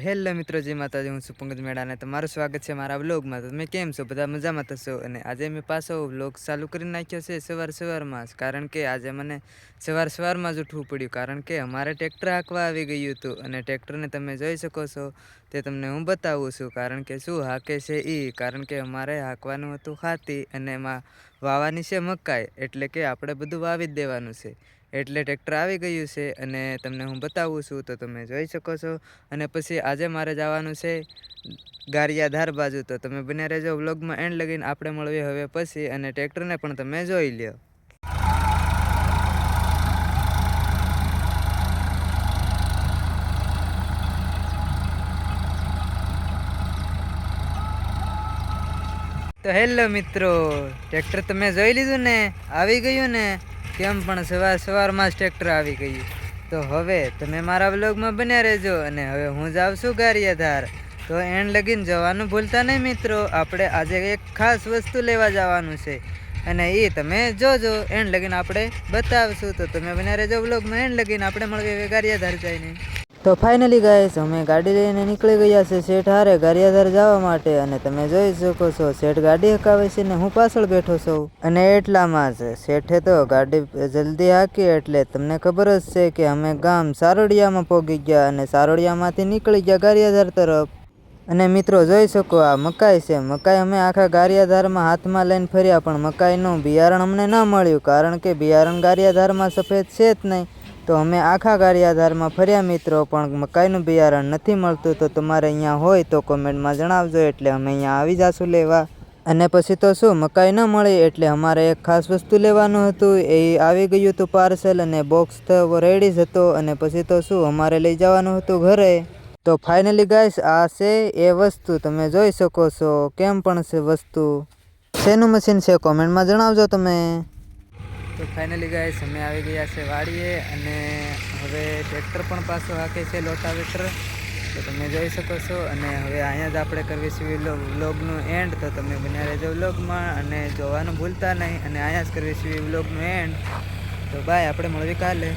Hello મિત્રો, જય માતાજી. હું છું પંકજ મેળા અને તમારું સ્વાગત છે મારા વ્લોગમાં. તો તમે કેમ છો? બધા મજામાં થશો. અને આજે મેં પાછો વ્લોગ ચાલુ કરી નાખ્યો છે સવારમાં જ, કારણ કે આજે મને સવારમાં જ ઉઠવું પડ્યું, કારણ કે અમારે ટ્રેક્ટર હાંકવા આવી ગયું હતું. અને ટ્રેક્ટરને તમે જોઈ શકો છો, તે તમને હું બતાવું છું. કારણ કે શું હાકે છે કારણ કે અમારે હાંકવાનું હતું ખાતી, અને એમાં વાવવાની છે મકાઈ, એટલે કે આપણે બધું વાવી જ દેવાનું છે. એટલે ટ્રેક્ટર આવી ગયું છે અને તમને હું બતાવું છું, તો તમે જોઈ શકો છો. અને પછી આજે મારે જવાનું છે ગારિયાધાર બાજુ. તો તમે બન્યા રહેજો વ્લોગમાં એન્ડ લગીને. આપણે મળીએ હવે પછી, અને ટ્રેક્ટરને પણ તમે જોઈ લ્યો. તો હેલો મિત્રો, ટ્રેક્ટર તમે જોઈ લીધું ને, આવી ગયું ને. કેમ પણ સવારમાં જ ટ્રેક્ટર આવી ગયું. તો હવે તમે મારા વ્લોગમાં બન્યા રહેજો. અને હવે હું જાઉં છું ગારિયાધાર. તો એન્ડ લગીને જવાનું ભૂલતા નહીં મિત્રો. આપણે આજે એક ખાસ વસ્તુ લેવા જવાનું છે, અને એ તમે જોજો. એન્ડ લગીને આપણે બતાવશું. તો તમે બન્યા રહેજો વ્લોગમાં એન્ડ લગીને. આપણે મળીએ ગારિયાધાર જઈને. તો ફાઇનલી ગાઈસ, અમે ગાડી લઈને નીકળી ગયા છે શેઠ હારે ગારિયાધાર જવા માટે. અને તમે જોઈ શકો છો, શેઠ ગાડી હકાવે છે ને હું પાછળ બેઠો છું. અને એટલામાં જ શેઠે તો ગાડી જલ્દી હાકી, એટલે તમને ખબર જ છે કે અમે ગામ સારોડિયામાં પહોંચી ગયા, અને સારોડિયામાંથી નીકળી ગયા ગારિયાધાર તરફ. અને મિત્રો જોઈ શકો, આ મકાઈ છે. મકાઈ અમે આખા ગારિયાધારમાં હાથમાં લઈને ફર્યા, પણ મકાઈનું બિયારણ અમને ન મળ્યું, કારણ કે બિયારણ ગારિયાધારમાં સફેદ છે જ નહીં. તો અમે આખા ગારિયાધારમાં ફર્યા મિત્રો, પણ મકાઈનું બિયારણ નથી મળતું. તો તમારે અહીંયા હોય તો કોમેન્ટમાં જણાવજો, એટલે અમે અહીંયા આવી જઈશું લેવા. અને પછી તો શું, મકાઈ ન મળી, એટલે અમારે એક ખાસ વસ્તુ લેવાનું હતું. એ આવી ગયું હતું પાર્સલ, અને બોક્સ તો રેડી જ હતો. અને પછી તો શું, અમારે લઈ જવાનું હતું ઘરે. તો ફાઇનલી ગાઈસ, આ છે એ વસ્તુ. તમે જોઈ શકો છો કેમ પણ છે વસ્તુ. શેનું મશીન છે કોમેન્ટમાં જણાવજો તમે. તો ફાઇનલી ગાઈસ, અમે આવી ગયા છે વાડીએ, અને હવે ટ્રેક્ટર પણ પાછું હાકે છે લોટાવેટર. તો તમે જોઈ શકો છો. અને હવે અહીંયા જ આપણે કરવીશું વ્લોગનું એન્ડ. તો તમે બન્યા રહેજો વ્લોગમાં, અને જોવાનું ભૂલતા નહીં. અને અહીંયા જ કરવીશું વ્લોગનું એન્ડ. તો બાય, આપણે મળીએ કાલે.